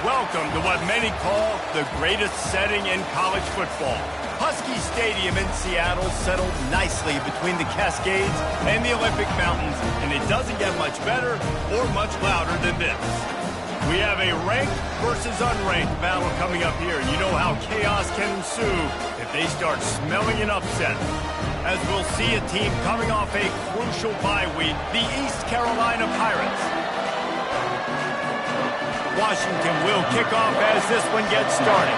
Welcome to what many call the greatest setting in college football. Husky Stadium in Seattle settled nicely between the Cascades and the Olympic Mountains, and it doesn't get much better or much louder than this. We have a ranked versus unranked battle coming up here. You know how chaos can ensue if they start smelling an upset. As we'll see a team coming off a crucial bye week, the East Carolina Pirates. Washington will kick off as this one gets started.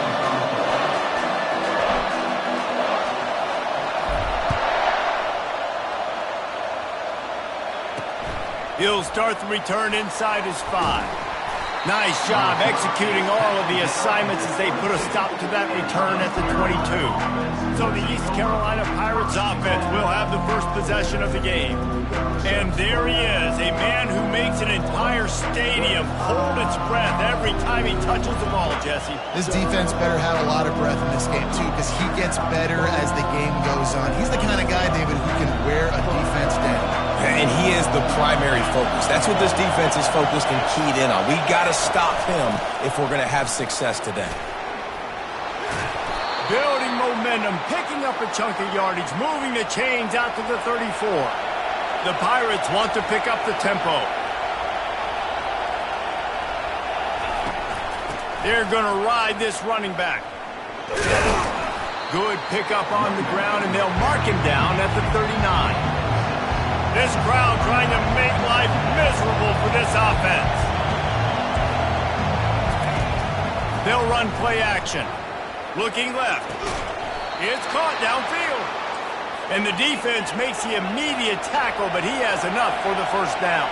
He'll start the return inside his 5. Nice job executing all of the assignments as they put a stop to that return at the 22. So the East Carolina Pirates offense will have the first possession of the game. And there he is, a man who makes an entire stadium hold its breath every time he touches the ball, Jesse. This defense better have a lot of breath in this game, too, because he gets better as the game goes on. He's the kind of guy, David, who can wear a defense down. And he is the primary focus. That's what this defense is focused and keyed in on. We got to stop him if we're going to have success today. Building momentum, picking up a chunk of yardage, moving the chains out to the 34. The Pirates want to pick up the tempo. They're going to ride this running back. Good pickup on the ground, and they'll mark him down at the 39. This crowd trying to make life miserable for this offense. They'll run play action. Looking left. It's caught downfield. And the defense makes the immediate tackle, but he has enough for the first down.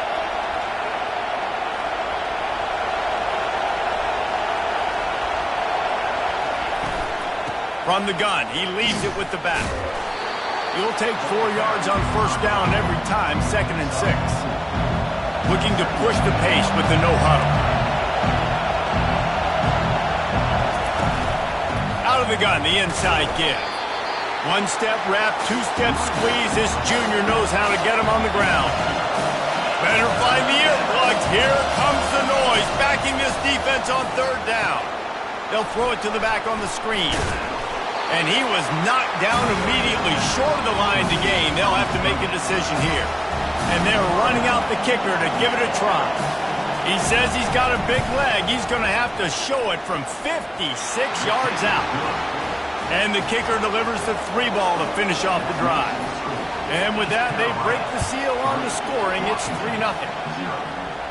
From the gun, he leaves it with the back. He'll take 4 yards on first down every time, 2nd and 6. Looking to push the pace with the no huddle. Out of the gun, the inside give. 1-step wrap, 2-step squeeze. This junior knows how to get him on the ground. Better find the earplugs. Here comes the noise, backing this defense on 3rd down. They'll throw it to the back on the screen. And he was knocked down immediately short of the line to gain. They'll have to make a decision here. And they're running out the kicker to give it a try. He says he's got a big leg. He's going to have to show it from 56 yards out. And the kicker delivers the 3 ball to finish off the drive. And with that, they break the seal on the scoring. It's 3-0.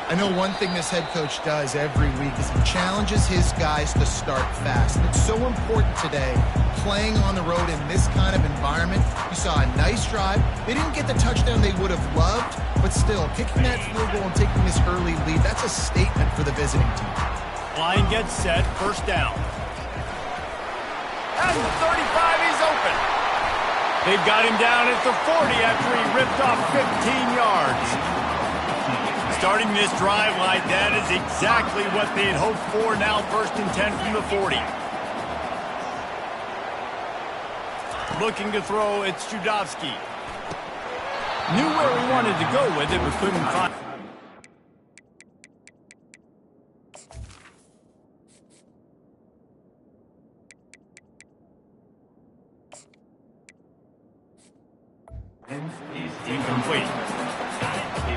I know one thing this head coach does every week is he challenges his guys to start fast. And it's so important today, playing on the road in this kind of environment. You saw a nice drive. They didn't get the touchdown they would have loved, but still, kicking that field goal and taking this early lead, that's a statement for the visiting team. Line gets set, first down. At the 35, he's open. They've got him down at the 40 after he ripped off 15 yards. Starting this drive like that is exactly what they had hoped for. Now 1st and 10 from the 40. Looking to throw, it's Judovsky. Knew where he wanted to go with it, but couldn't find it. Incomplete.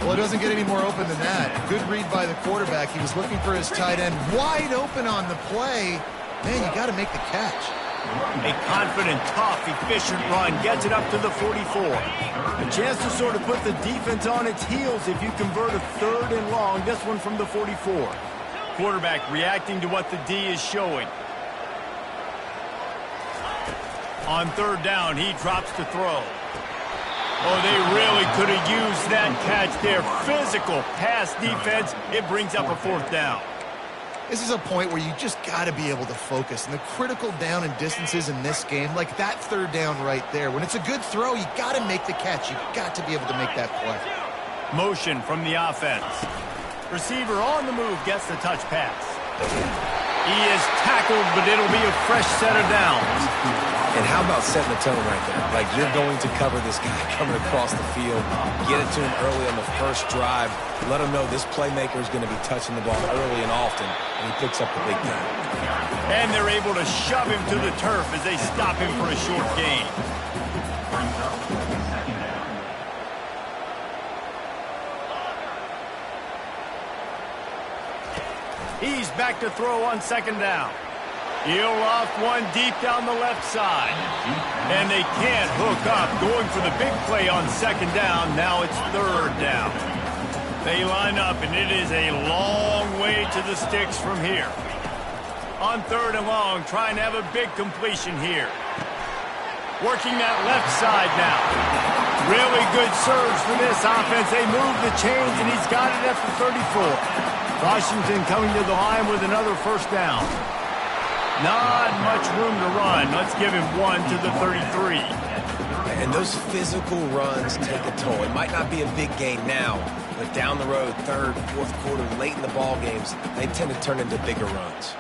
Well, it doesn't get any more open than that. Good read by the quarterback. He was looking for his tight end wide open on the play. Man, you got to make the catch. A confident, tough, efficient run gets it up to the 44. A chance to sort of put the defense on its heels if you convert a 3rd and long. This one from the 44. Quarterback reacting to what the D is showing. On 3rd down, he drops to throw. Oh, they really could have used that catch there. Physical pass defense. It brings up a 4th down. This is a point where you just got to be able to focus. And the critical down and distances in this game, like that 3rd down right there, when it's a good throw, you got to make the catch. You got to be able to make that play. Motion from the offense. Receiver on the move gets the touch pass. He is tackled, but it'll be a fresh set of downs. And how about setting the tone right there? Like, you're going to cover this guy coming across the field, get it to him early on the first drive, let him know this playmaker is going to be touching the ball early and often, and he picks up the big game. And they're able to shove him to the turf as they stop him for a short gain. He's back to throw on second down. He'll loft one deep down the left side. And they can't hook up, going for the big play on second down. Now it's third down. They line up, and it is a long way to the sticks from here. On third and long, trying to have a big completion here. Working that left side now. Really good surge for this offense. They move the chains, and he's got it at the 34. Washington coming to the line with another first down. Not much room to run. Let's give him one to the 33. And those physical runs take a toll. It might not be a big gain now, but down the road, third, fourth quarter, late in the ball games, they tend to turn into bigger runs.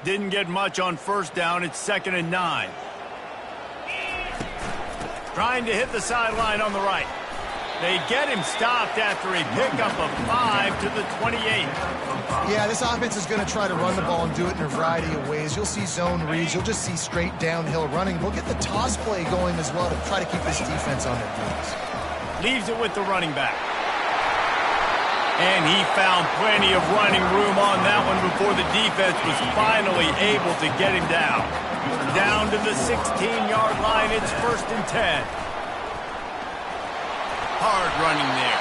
Didn't get much on first down. It's 2nd and 9. Trying to hit the sideline on the right. They get him stopped after a pickup of 5 to the 28. Yeah, this offense is going to try to run the ball and do it in a variety of ways. You'll see zone reads. You'll just see straight downhill running. We'll get the toss play going as well to try to keep this defense on their heels. Leaves it with the running back. And he found plenty of running room on that one before the defense was finally able to get him down. Down to the 16-yard line. It's 1st and 10. Hard running there.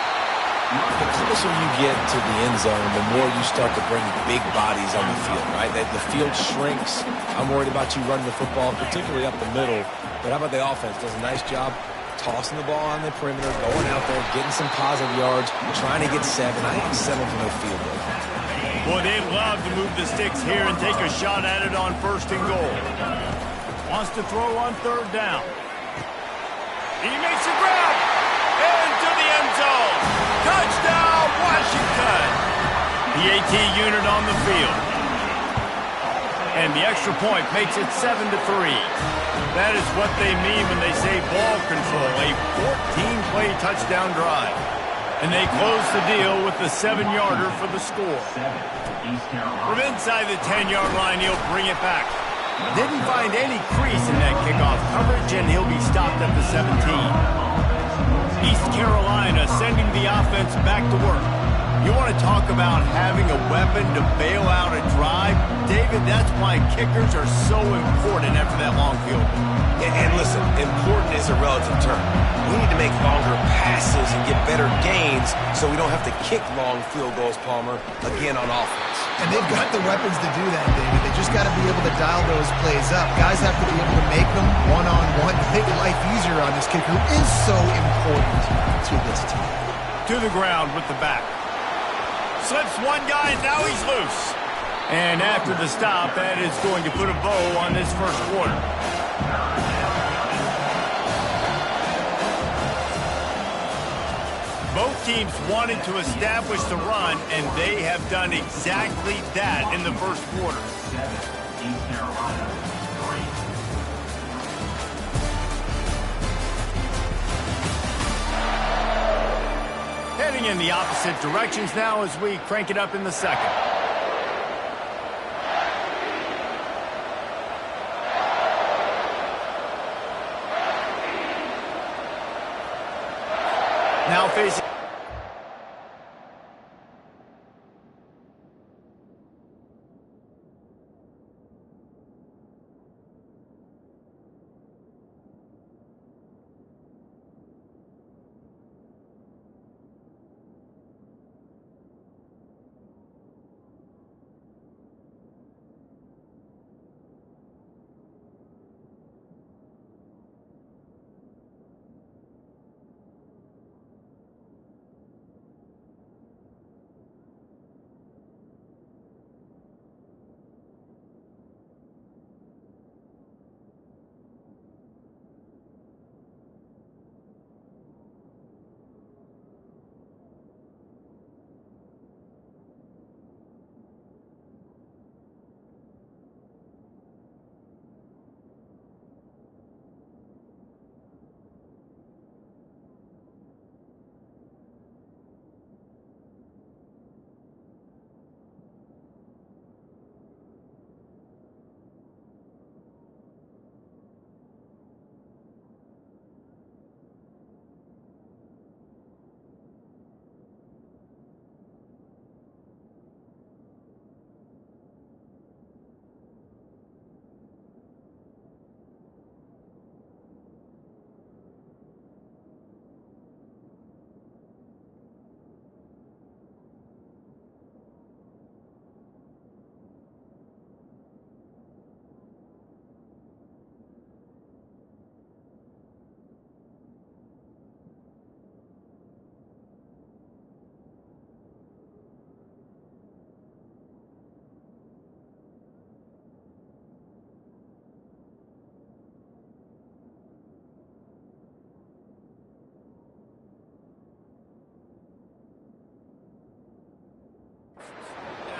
The closer you get to the end zone, the more you start to bring big bodies on the field, right? The field shrinks. I'm worried about you running the football, particularly up the middle. But how about the offense? Does a nice job tossing the ball on the perimeter, going out there, getting some positive yards, trying to get 7. I ain't settling for no field goal. Boy, they love to move the sticks here and take a shot at it on 1st and goal. Wants to throw on 3rd down. He makes a grab. Into the end zone. Touchdown, Washington. The AT unit on the field. And the extra point makes it 7 to 3. That is what they mean when they say ball control, a 14-play touchdown drive. And they close the deal with the 7-yarder for the score. From inside the 10-yard line, he'll bring it back. Didn't find any crease in that kickoff coverage, and he'll be stopped at the 17. East Carolina sending the offense back to work. You want to talk about having a weapon to bail out a drive? David, that's why kickers are so important after that long field goal. And listen, important is a relative term. We need to make longer passes and get better gains so we don't have to kick long field goals, Palmer, again on offense. And they've got the weapons to do that, David. They just got to be able to dial those plays up. Guys have to be able to make them one-on-one to make life easier on this kicker, who is so important to this team. To the ground with the back. Slips one guy, and now he's loose. And after the stop, that is going to put a bow on this first quarter. Both teams wanted to establish the run, and they have done exactly that in the first quarter. Heading in the opposite directions now as we crank it up in the second. Now facing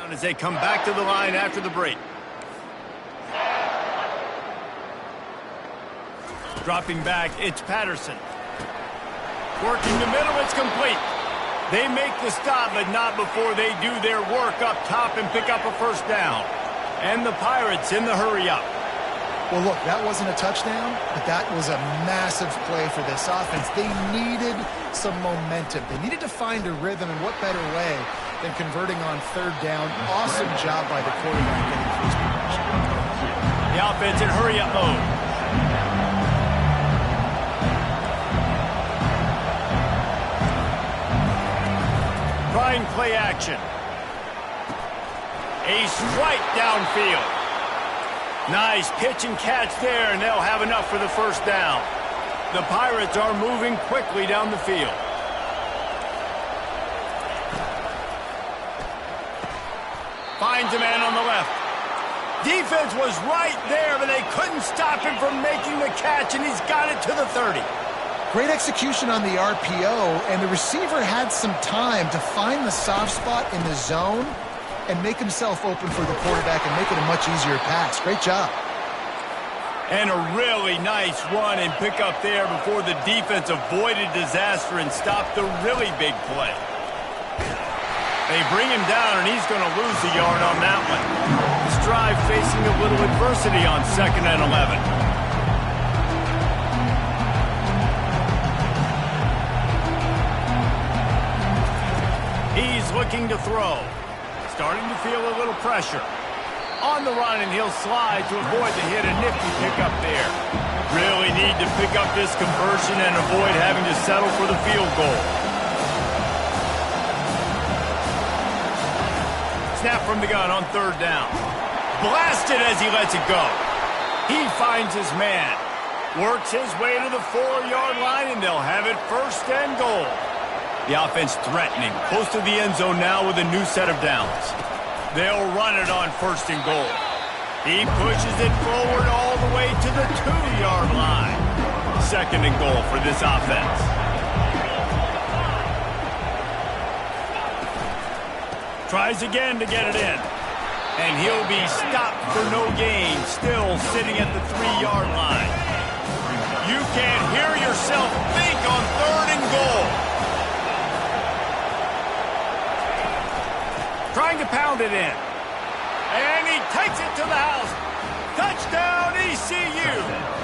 down as they come back to the line after the break. Dropping back, it's Patterson. Working the middle, it's complete. They make the stop, but not before they do their work up top and pick up a first down. And the Pirates in the hurry-up. Well, look, that wasn't a touchdown, but that was a massive play for this offense. They needed some momentum. They needed to find a rhythm, and what better way than converting on third down. Awesome job by the quarterback getting first possession. The offense in hurry-up mode. Trying play action. A strike downfield. Nice pitch and catch there, and they'll have enough for the first down. The Pirates are moving quickly down the field. Finds a man on the left. Defense was right there, but they couldn't stop him from making the catch, and he's got it to the 30. Great execution on the RPO, and the receiver had some time to find the soft spot in the zone and make himself open for the quarterback and make it a much easier pass. Great job. And a really nice run and pick up there before the defense avoided disaster and stopped the really big play. They bring him down, and he's going to lose a yard on that one. This drive facing a little adversity on 2nd and 11. He's looking to throw. Starting to feel a little pressure. On the run, and he'll slide to avoid the hit. A nifty pickup there. Really need to pick up this conversion and avoid having to settle for the field goal. Snap from the gun on 3rd down. Blasted as he lets it go. He finds his man. Works his way to the 4-yard line, and they'll have it 1st and goal. The offense threatening, close to the end zone now with a new set of downs. They'll run it on 1st and goal. He pushes it forward all the way to the 2-yard line. 2nd and goal for this offense. Tries again to get it in. And he'll be stopped for no gain, still sitting at the 3-yard line. You can't hear yourself think on 3rd and goal. Trying to pound it in. And he takes it to the house. Touchdown, ECU.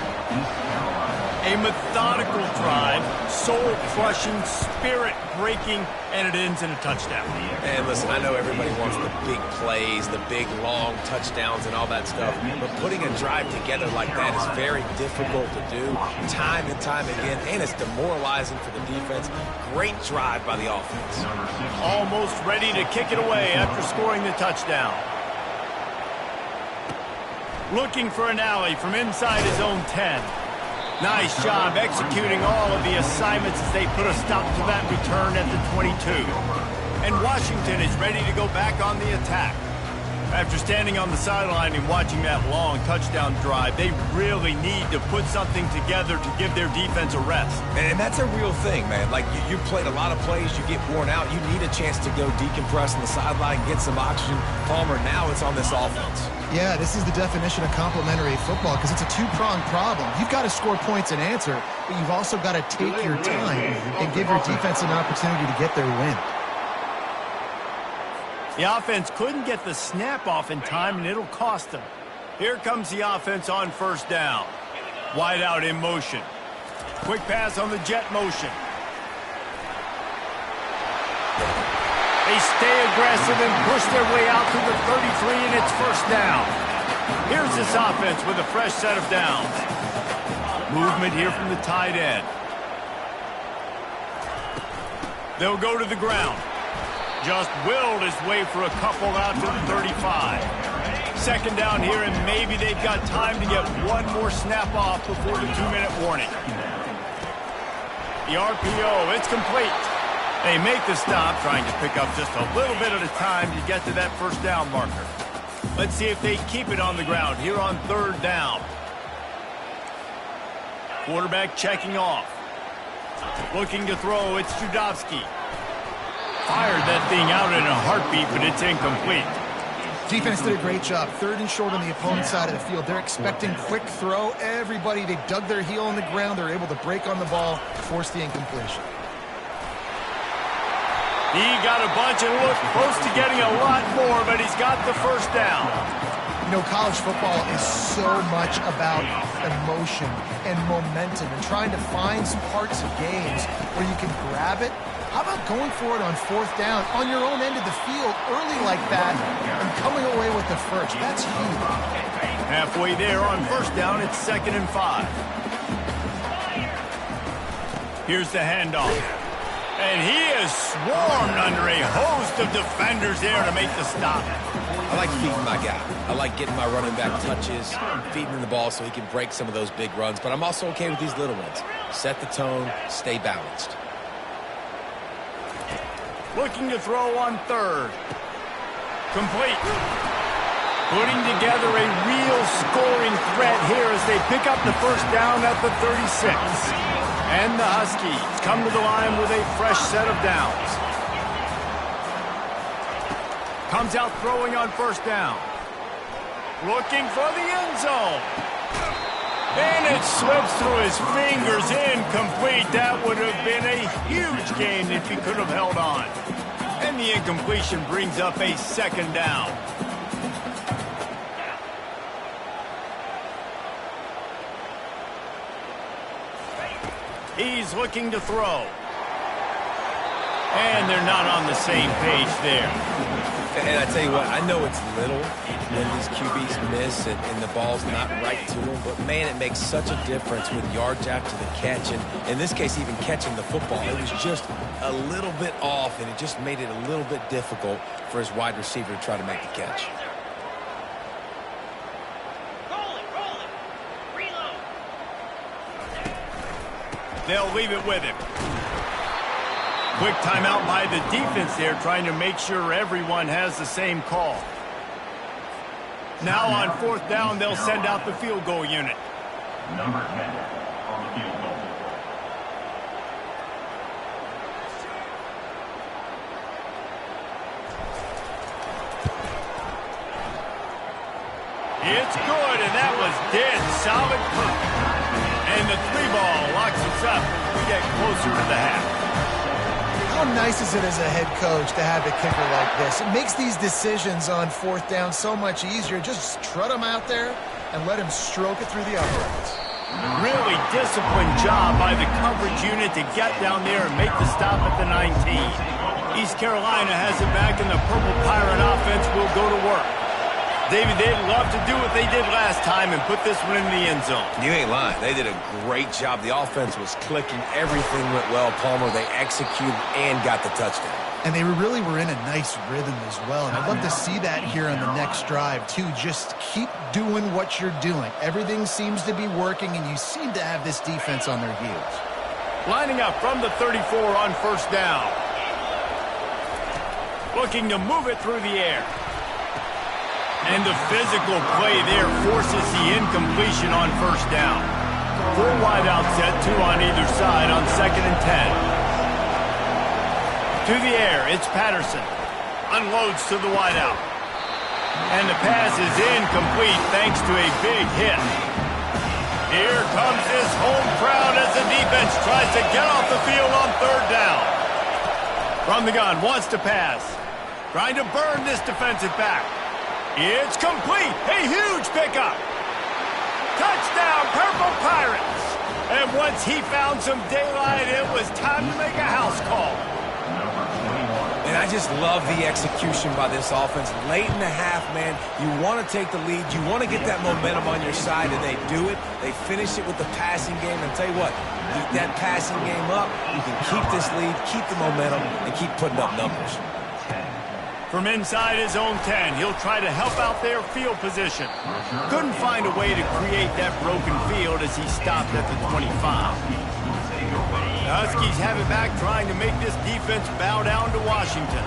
A methodical drive, soul-crushing, spirit-breaking, and it ends in a touchdown. And listen, I know everybody wants the big plays, the big, long touchdowns and all that stuff, but putting a drive together like that is very difficult to do time and time again, and it's demoralizing for the defense. Great drive by the offense. Almost ready to kick it away after scoring the touchdown. Looking for an alley from inside his own 10. Nice job executing all of the assignments as they put a stop to that return at the 22. And Washington is ready to go back on the attack. After standing on the sideline and watching that long touchdown drive, they really need to put something together to give their defense a rest. And that's a real thing, man. Like, you played a lot of plays, you get worn out, you need a chance to go decompress on the sideline, get some oxygen. Palmer, now it's on this offense. Yeah, this is the definition of complementary football because it's a two-pronged problem. You've got to score points and answer, but you've also got to take your time and give your defense an opportunity to get their win. The offense couldn't get the snap off in time, and it'll cost them. Here comes the offense on 1st down. Wide out in motion. Quick pass on the jet motion. They stay aggressive and push their way out to the 33, and it's 1st down. Here's this offense with a fresh set of downs. Movement here from the tight end. They'll go to the ground. Just willed his way for a couple out to the 35. 2nd down here, and maybe they've got time to get one more snap off before the 2-minute warning. The RPO, it's complete. They make the stop, trying to pick up just a little bit at a time to get to that 1st down marker. Let's see if they keep it on the ground here on 3rd down. Quarterback checking off. Looking to throw, it's Judovsky. Fired that thing out in a heartbeat, but it's incomplete. Defense did a great job. 3rd and short on the opponent's side of the field. They're expecting quick throw. Everybody, they dug their heel on the ground. They're able to break on the ball, force the incompletion. He got a bunch and looked close to getting a lot more, but he's got the first down. You know, college football is so much about emotion and momentum and trying to find some parts of games where you can grab it. How about going for it on 4th down on your own end of the field early like that and coming away with the first? That's huge. Halfway there on 1st down, it's 2nd and 5. Here's the handoff. And he is swarmed under a host of defenders there to make the stop. I like feeding my guy. I like getting my running back touches, feeding him the ball so he can break some of those big runs. But I'm also okay with these little ones. Set the tone, stay balanced. Looking to throw on 3rd. Complete. Putting together a real scoring threat here as they pick up the first down at the 36. And the Huskies come to the line with a fresh set of downs. Comes out throwing on 1st down. Looking for the end zone. And it slips through his fingers, incomplete. That would have been a huge gain if he could have held on. And the incompletion brings up a 2nd down. He's looking to throw. And they're not on the same page there. And I tell you what, I know it's little when these QBs miss and the ball's not right to them, but man, it makes such a difference with yards after the catch. And in this case, even catching the football, it was just a little bit off, and it just made it a little bit difficult for his wide receiver to try to make the catch. Reload. They'll leave it with him. Quick timeout by the defense there, trying to make sure everyone has the same call. Now on 4th down, they'll send out the field goal unit. Number 10 on the field goal. It's good, and that was dead solid punt. And the 3-ball locks us up as we get closer to the half. How nice is it as a head coach to have a kicker like this? It makes these decisions on 4th down so much easier. Just trot him out there and let him stroke it through the uprights. Really disciplined job by the coverage unit to get down there and make the stop at the 19. East Carolina has it back, and the Purple Pirate offense will go to work. David, they'd love to do what they did last time and put this one in the end zone. You ain't lying. They did a great job. The offense was clicking. Everything went well. Palmer, they executed and got the touchdown. And they really were in a nice rhythm as well. And I'd love to see that here on the next drive, too. Just keep doing what you're doing. Everything seems to be working, and you seem to have this defense on their heels. Lining up from the 34 on 1st down. Looking to move it through the air. And the physical play there forces the incompletion on 1st down. 4 wide out set, 2 on either side on 2nd and 10. To the air, it's Patterson. Unloads to the wide out. And the pass is incomplete thanks to a big hit. Here comes this home crowd as the defense tries to get off the field on 3rd down. From the gun, wants to pass. Trying to burn this defensive back. It's complete. A huge pickup. Touchdown, Purple Pirates. And once he found some daylight, it was time to make a house call. And I just love the execution by this offense. Late in the half, man, you want to take the lead. You want to get that momentum on your side, and they do it. They finish it with the passing game. And I'll tell you what, keep that passing game up. You can keep this lead, keep the momentum, and keep putting up numbers. From inside his own 10, he'll try to help out their field position. Couldn't find a way to create that broken field as he stopped at the 25. The Huskies have it back, trying to make this defense bow down to Washington.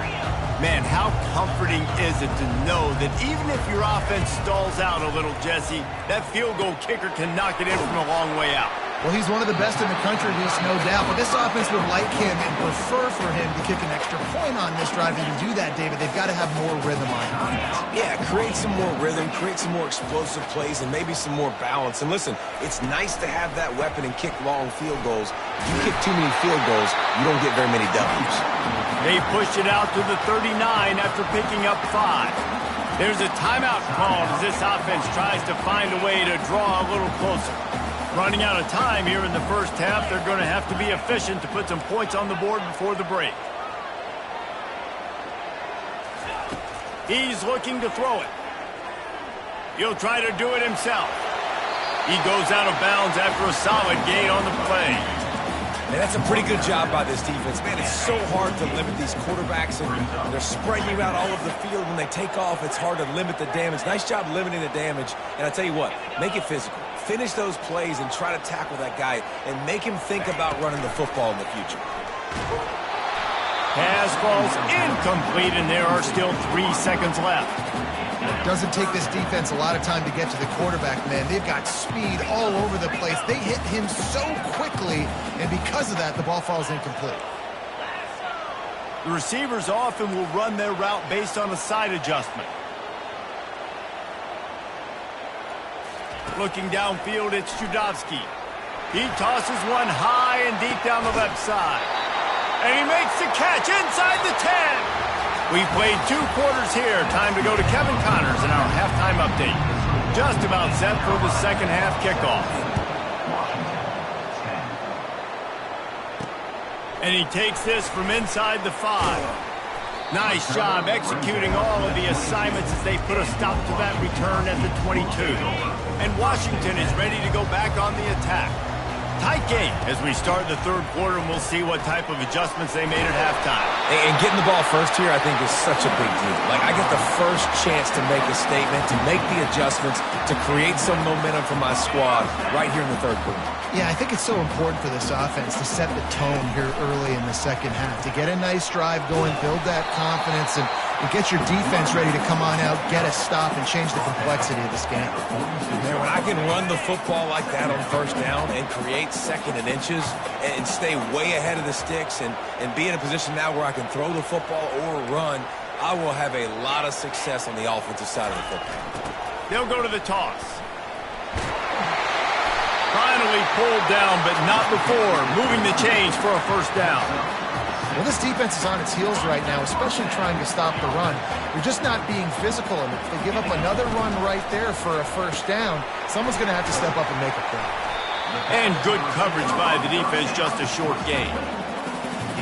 Man, how comforting is it to know that even if your offense stalls out a little, Jesse, that field goal kicker can knock it in from a long way out. Well, he's one of the best in the country, Reese, no doubt. But this offense would like him and prefer for him to kick an extra point on this drive. And to do that, David, they've got to have more rhythm on offense. Yeah, create some more rhythm, create some more explosive plays, and maybe some more balance. And listen, it's nice to have that weapon and kick long field goals. If you kick too many field goals, you don't get very many W's. They push it out to the 39 after picking up 5. There's a timeout called as this offense tries to find a way to draw a little closer. Running out of time here in the first half, they're going to have to be efficient to put some points on the board before the break. He's looking to throw it. He'll try to do it himself. He goes out of bounds after a solid gain on the play. And that's a pretty good job by this defense. Man, it's so hard to limit these quarterbacks, and they're spreading you out all over the field. When they take off, it's hard to limit the damage. Nice job limiting the damage. And I tell you what, make it physical. Finish those plays and try to tackle that guy and make him think about running the football in the future. Pass ball's incomplete, and there are still 3 seconds left. Doesn't take this defense a lot of time to get to the quarterback, man. They've got speed all over the place. They hit him so quickly, and because of that, the ball falls incomplete. The receivers often will run their route based on a side adjustment. Looking downfield, it's Judovsky. He tosses one high and deep down the left side. And he makes the catch inside the 10. We've played 2 quarters here. Time to go to Kevin Connors in our halftime update. Just about set for the second half kickoff. And he takes this from inside the 5. Nice job executing all of the assignments as they put a stop to that return at the 22. And Washington is ready to go back on the attack. Tight game as we start the third quarter, and we'll see what type of adjustments they made at halftime. And getting the ball first here, I think, is such a big deal. Like, I get the first chance to make a statement, to make the adjustments, to create some momentum for my squad right here in the third quarter. Yeah, I think it's so important for this offense to set the tone here early in the second half, to get a nice drive going, build that confidence, and get your defense ready to come on out, get a stop, and change the complexity of this game. Man, when I can run the football like that on first down and create second and inches and stay way ahead of the sticks and be in a position now where I can throw the football or run, I will have a lot of success on the offensive side of the football. They'll go to the toss. Finally pulled down, but not before. Moving the chains for a first down. Well, this defense is on its heels right now, especially trying to stop the run. They're just not being physical, and if they give up another run right there for a first down, someone's going to have to step up and make a play. And good coverage by the defense, just a short gain.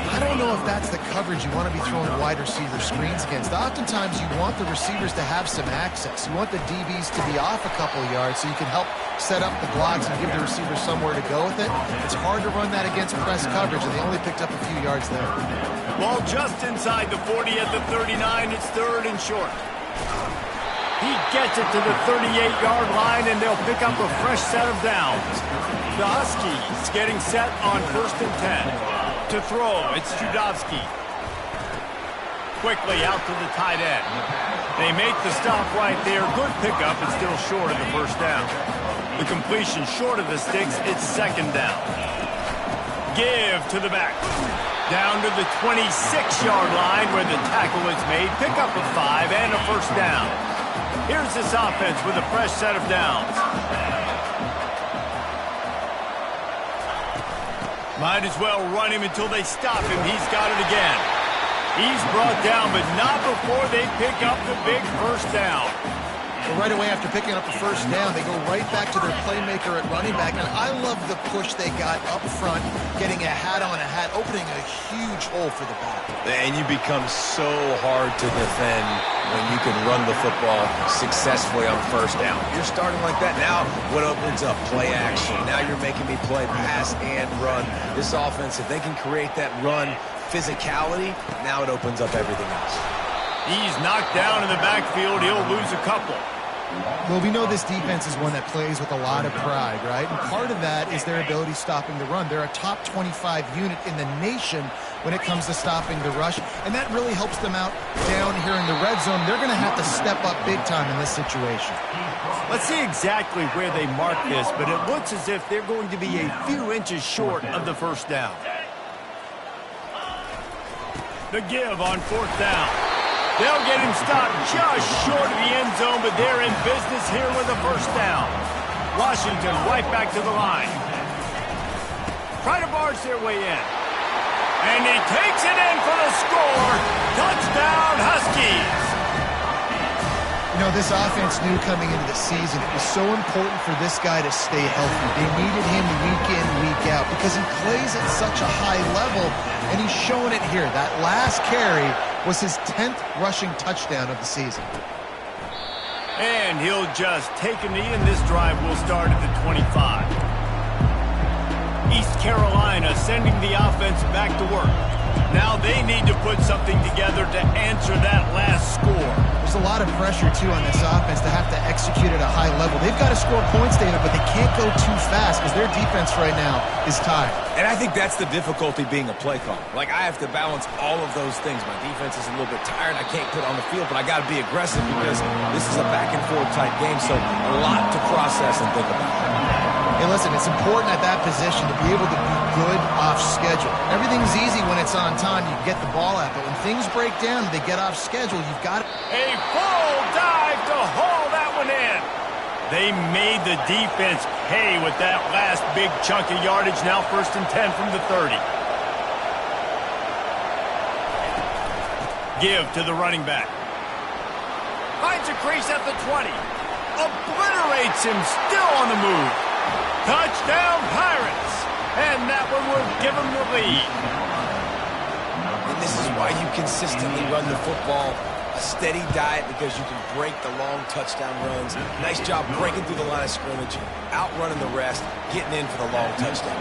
I don't know if that's the coverage you want to be throwing wide receiver screens against. Oftentimes, you want the receivers to have some access. You want the DBs to be off a couple of yards so you can help set up the blocks and give the receivers somewhere to go with it. It's hard to run that against press coverage, and they only picked up a few yards there. Ball just inside the 40 at the 39. It's third and short. He gets it to the 38-yard line, and they'll pick up a fresh set of downs. The Huskies getting set on 1st and 10. To throw, it's Judovsky. Quickly out to the tight end. They make the stop right there. Good pickup, but still short of the first down. The completion short of the sticks, it's second down. Give to the back. Down to the 26-yard line where the tackle is made. Pick up a 5 and a first down. Here's this offense with a fresh set of downs. Might as well run him until they stop him. He's got it again. He's brought down, but not before they pick up the big first down. Well, right away after picking up the first down, they go right back to their playmaker at running back. And I love the push they got up front, getting a hat on a hat, opening a huge hole for the back. And you become so hard to defend when you can run the football successfully on first down. You're starting like that. Now what opens up? Play action. Now you're making me play pass and run. This offense, if they can create that run physicality, now it opens up everything else. He's knocked down in the backfield. He'll lose a couple. Well, we know this defense is one that plays with a lot of pride, right? And part of that is their ability stopping the run. They're a top 25 unit in the nation when it comes to stopping the rush, and that really helps them out down here in the red zone. They're going to have to step up big time in this situation. Let's see exactly where they mark this, but it looks as if they're going to be a few inches short of the first down. The give on fourth down. They'll get him stopped just short of the end zone, but they're in business here with a first down. Washington right back to the line. Try to barge their way in. And he takes it in for the score. Touchdown, Huskies. You know, this offense knew coming into the season it was so important for this guy to stay healthy. They needed him week in, week out because he plays at such a high level, and he's showing it here. That last carry was his 10th rushing touchdown of the season. And he'll just take a knee, and this drive will start at the 25. East Carolina sending the offense back to work. Now they need to put something together to answer that last score. There's a lot of pressure, too, on this offense to have to execute at a high level. They've got to score points, David, but they can't go too fast because their defense right now is tired. And I think that's the difficulty being a play caller. Like, I have to balance all of those things. My defense is a little bit tired. I can't put on the field, but I got to be aggressive because this is a back-and-forth type game, so a lot to process and think about. Hey, listen, it's important at that position to be able to be good off schedule. Everything's easy when it's on time. You get the ball out, but when things break down, they get off schedule. You've got a full dive to haul that one in. They made the defense pay with that last big chunk of yardage. Now 1st and 10 from the 30. Give to the running back. Finds a crease at the 20. Obliterates him, still on the move. Touchdown, Pirates! And that one will give them the lead. And this is why you consistently run the football. A steady diet because you can break the long touchdown runs. Nice job breaking through the line of scrimmage, outrunning the rest, getting in for the long touchdown.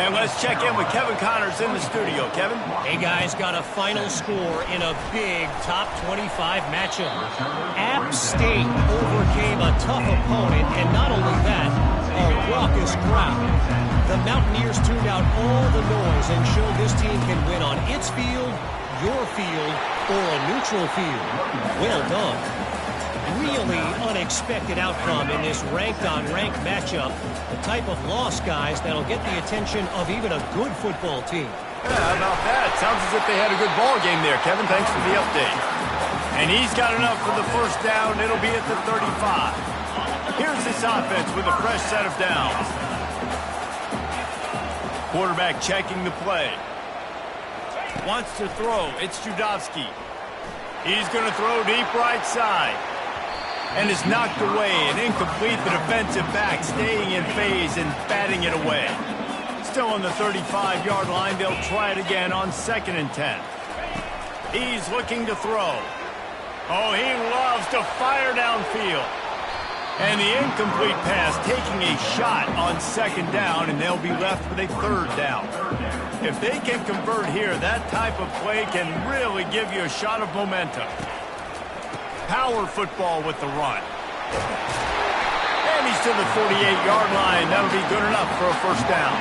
And let's check in with Kevin Connors in the studio. Kevin? Hey, guys, got a final score in a big top 25 matchup. App State overcame a tough opponent, and not only that, a raucous crowd. The Mountaineers tuned out all the noise and showed this team can win on its field, your field, or a neutral field. Well done. Really unexpected outcome in this ranked-on-ranked matchup. The type of loss, guys, that'll get the attention of even a good football team. Yeah, how about that? Sounds as if they had a good ball game there, Kevin. Thanks for the update. And he's got enough for the first down. It'll be at the 35. Here's this offense with a fresh set of downs. Quarterback checking the play. Wants to throw. It's Judovsky. He's going to throw deep right side. And is knocked away and incomplete. The defensive back staying in phase and batting it away. Still on the 35-yard line. They'll try it again on 2nd and 10. He's looking to throw. Oh, he loves to fire downfield. And the incomplete pass taking a shot on 2nd down, and they'll be left with a 3rd down. If they can convert here, that type of play can really give you a shot of momentum. Power football with the run. And he's to the 48-yard line. That'll be good enough for a first down.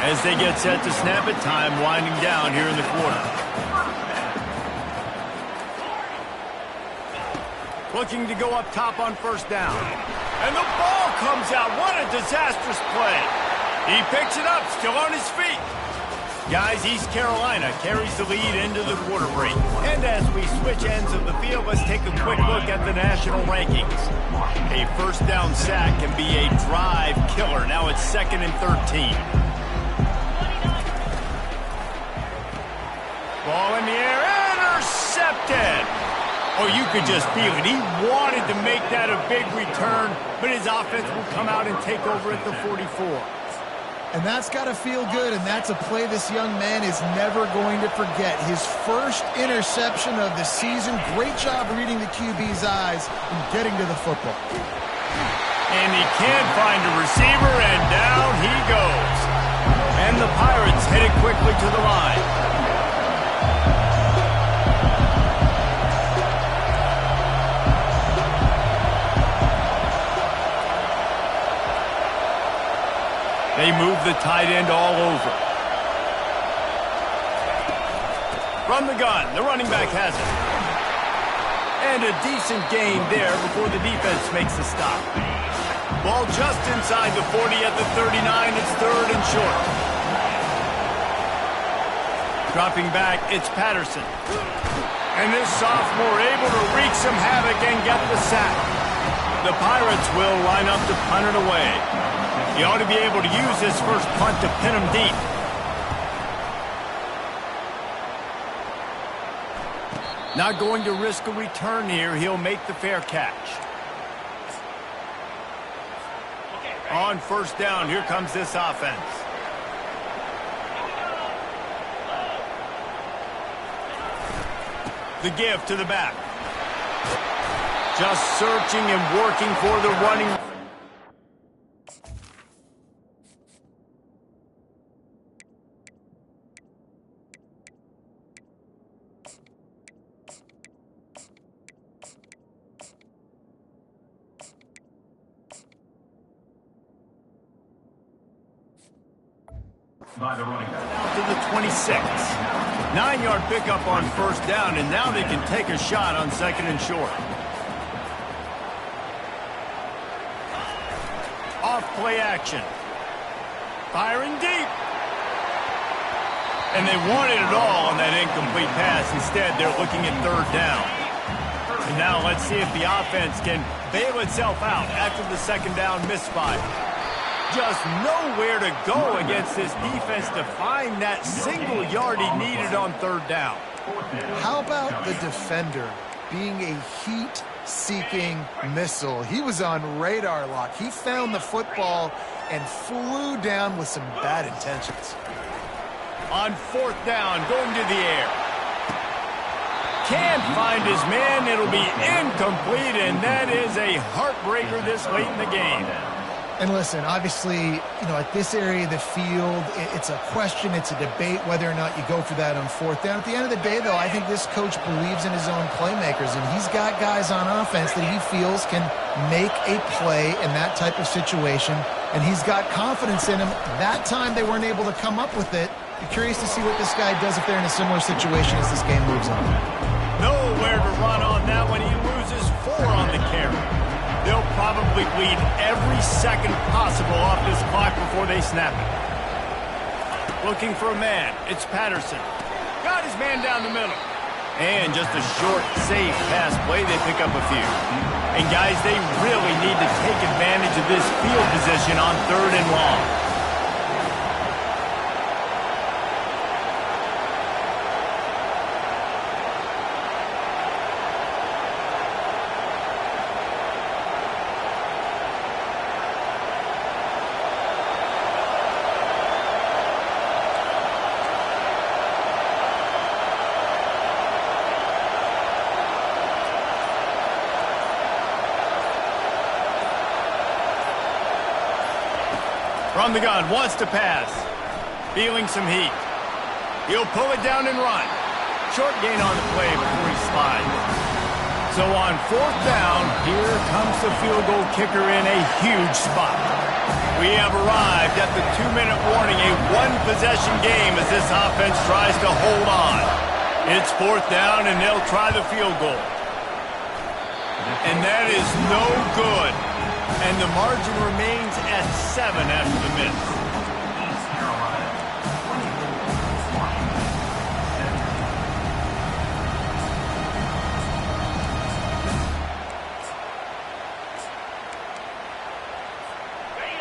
As they get set to snap it, time winding down here in the quarter. Looking to go up top on first down. And the ball comes out. What a disastrous play. He picks it up, still on his feet. Guys, East Carolina carries the lead into the quarter break. And as we switch ends of the field, let's take a quick look at the national rankings. A first down sack can be a drive killer. Now it's 2nd and 13. Ball in the air, intercepted. Oh, you could just feel it. He wanted to make that a big return, but his offense will come out and take over at the 44. And that's got to feel good, and that's a play this young man is never going to forget. His first interception of the season. Great job reading the QB's eyes and getting to the football. And he can't find a receiver, and down he goes. And the Pirates headed quickly to the line. They move the tight end all over. From the gun, the running back has it. And a decent gain there before the defense makes a stop. Ball just inside the 40 at the 39. It's third and short. Dropping back, it's Patterson. And this sophomore able to wreak some havoc and get the sack. The Pirates will line up to punt it away. He ought to be able to use his first punt to pin him deep. Not going to risk a return here. He'll make the fair catch. On first down, here comes this offense. The give to the back. Just searching and working for the running. By the running back. To the 26. 9-yard pickup on first down, and now they can take a shot on second and short. Off play action. Firing deep. And they wanted it all on that incomplete pass. Instead, they're looking at third down. And now let's see if the offense can bail itself out after the second down misfire. Just nowhere to go against this defense to find that single yard he needed on third down. How about the defender being a heat-seeking missile? He was on radar lock. He found the football and flew down with some bad intentions. On fourth down, going to the air. Can't find his man. It'll be incomplete, and that is a heartbreaker this late in the game. And listen, obviously, at this area of the field, it's a question, it's a debate whether or not you go for that on fourth down. At the end of the day, though, I think this coach believes in his own playmakers, and he's got guys on offense that he feels can make a play in that type of situation, and he's got confidence in him. That time they weren't able to come up with it. Be curious to see what this guy does if they're in a similar situation as this game moves on. Nowhere to run on that one. He loses 4 on the carry. They'll probably bleed every second possible off this clock before they snap it. Looking for a man. It's Patterson. Got his man down the middle. And just a short, safe pass play. They pick up a few. And, guys, they really need to take advantage of this field position on third and long. From the gun, wants to pass. Feeling some heat. He'll pull it down and run. Short gain on the play before he slides. So on fourth down, here comes the field goal kicker in a huge spot. We have arrived at the 2-minute warning, a one-possession game as this offense tries to hold on. It's fourth down, and they'll try the field goal. And that is no good. And the margin remains at 7 after the miss.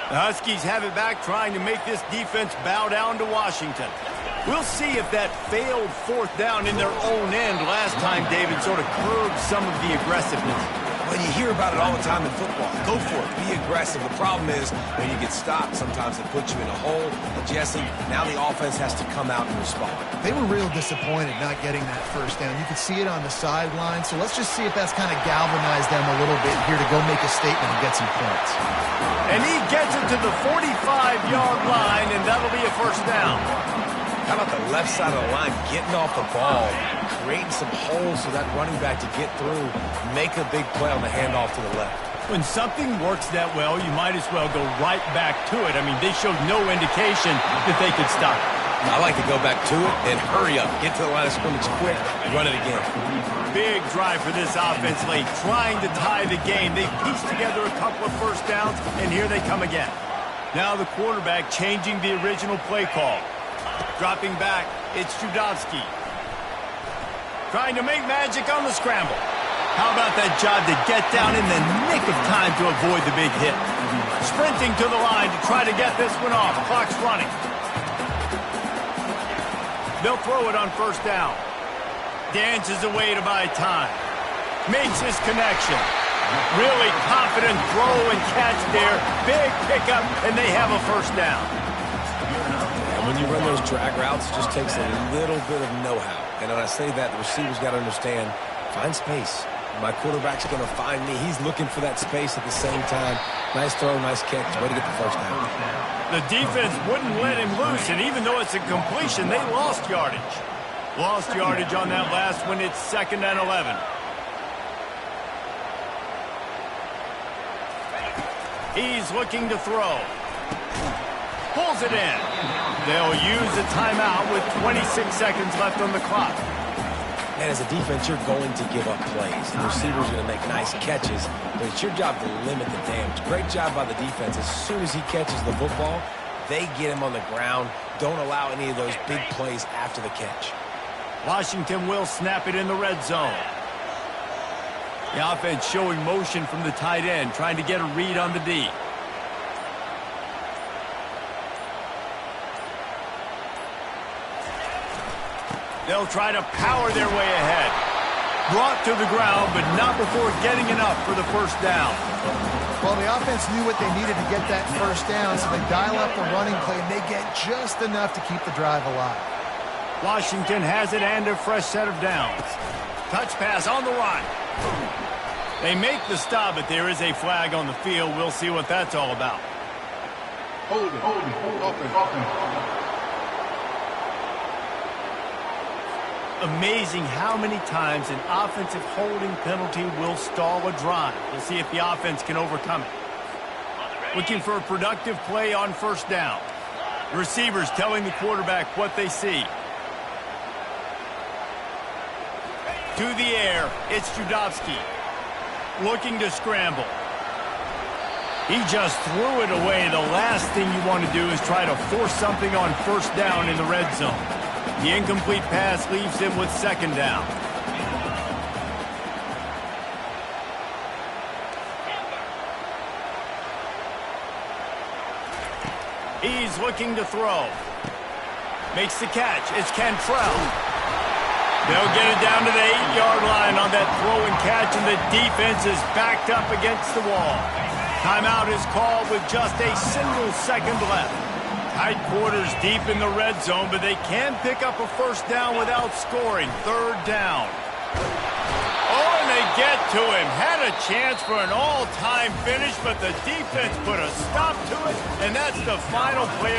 The Huskies have it back, trying to make this defense bow down to Washington. We'll see if that failed fourth down in their own end last time, David, sort of curbed some of the aggressiveness. Well, you hear about it all the time in football. Go for it. Be aggressive. The problem is when you get stopped, sometimes it puts you in a hole. But, Jesse, now the offense has to come out and respond. They were real disappointed not getting that first down. You could see it on the sideline. So let's just see if that's kind of galvanized them a little bit here to go make a statement and get some points. And he gets it to the 45-yard line, and that'll be a first down. How about the left side of the line getting off the ball, creating some holes for that running back to get through, make a big play on the handoff to the left. When something works that well, you might as well go right back to it. I mean, they showed no indication that they could stop it. I like to go back to it and hurry up. Get to the line of scrimmage quick and run it again. Big drive for this offense late, trying to tie the game. They pieced together a couple of first downs, and here they come again. Now the quarterback changing the original play call. Dropping back, it's Judovsky. Trying to make magic on the scramble. How about that job to get down in the nick of time to avoid the big hit? Sprinting to the line to try to get this one off. Clock's running. They'll throw it on first down. Dances away to buy time. Makes his connection. Really confident throw and catch there. Big pickup, and they have a first down. And when you run those drag routes, it just takes a little bit of know-how. And when I say that, the receiver's got to understand, find space. My quarterback's going to find me. He's looking for that space at the same time. Nice throw, nice catch. Way to get the first down. The defense wouldn't let him loose, and even though it's a completion, they lost yardage. Lost yardage on that last one. It's 2nd and 11. He's looking to throw. Pulls it in. They'll use a timeout with 26 seconds left on the clock. And as a defense, you're going to give up plays. The receiver's going to make nice catches, but it's your job to limit the damage. Great job by the defense. As soon as he catches the football, they get him on the ground. Don't allow any of those big plays after the catch. Washington will snap it in the red zone. The offense showing motion from the tight end, trying to get a read on the D. They'll try to power their way ahead. Brought to the ground, but not before getting enough for the first down. Well, the offense knew what they needed to get that first down, so they dial up the running play, and they get just enough to keep the drive alive. Washington has it and a fresh set of downs. Touch pass on the run. They make the stop, but there is a flag on the field. We'll see what that's all about. Hold it. Amazing how many times an offensive holding penalty will stall a drive. We'll see if the offense can overcome it. Looking for a productive play on first down. Receivers telling the quarterback what they see. To the air, it's Judovsky. Looking to scramble. He just threw it away. The last thing you want to do is try to force something on first down in the red zone. The incomplete pass leaves him with 2nd down. He's looking to throw. Makes the catch. It's Cantrell. They'll get it down to the 8-yard line on that throw and catch, and the defense is backed up against the wall. Timeout is called with just a single second left. Tight quarters deep in the red zone, but they can pick up a first down without scoring. 3rd down. Oh, and they get to him. Had a chance for an all-time finish, but the defense put a stop to it, and that's the final play.